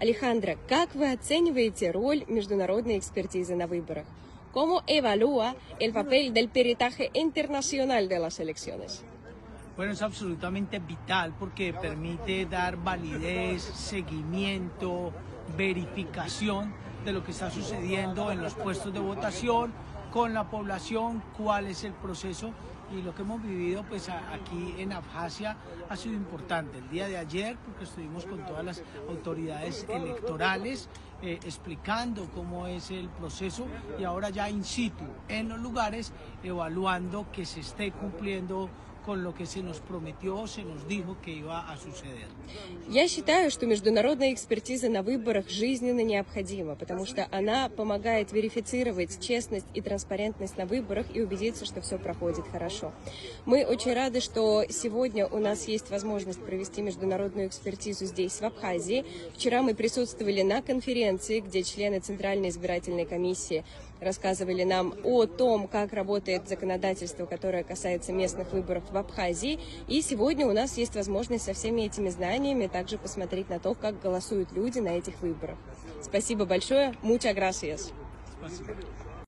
Alejandra, как вы оцениваете роль международной экспертизы на выборах? ¿Cómo evalúa el papel del peritaje internacional de las elecciones? Bueno, es absolutamente vital porque permite dar validez, seguimiento, verificación de lo que está sucediendo en los puestos de votación, con la población, cuál es el proceso, y lo que hemos vivido pues aquí en Abjasia ha sido importante. El día de ayer, porque estuvimos con todas las autoridades electorales explicando cómo es el proceso, y ahora ya in situ en los lugares evaluando que se esté cumpliendo con lo que se nos prometió, se nos dijo que iba a suceder. Я считаю, что международная экспертиза на выборах жизненно необходима, потому что она помогает верифицировать честность и транспарентность на выборах и убедиться, что все проходит хорошо. Мы очень рады, что сегодня у нас есть возможность провести международную экспертизу здесь, в Абхазии. Вчера мы присутствовали на конференции, где члены Центральной избирательной комиссии рассказывали нам о том, как работает законодательство, которое касается местных выборов в Абхазии. И сегодня у нас есть возможность со всеми этими знаниями также посмотреть на то, как голосуют люди на этих выборах. Спасибо большое. Muchas gracias. Спасибо.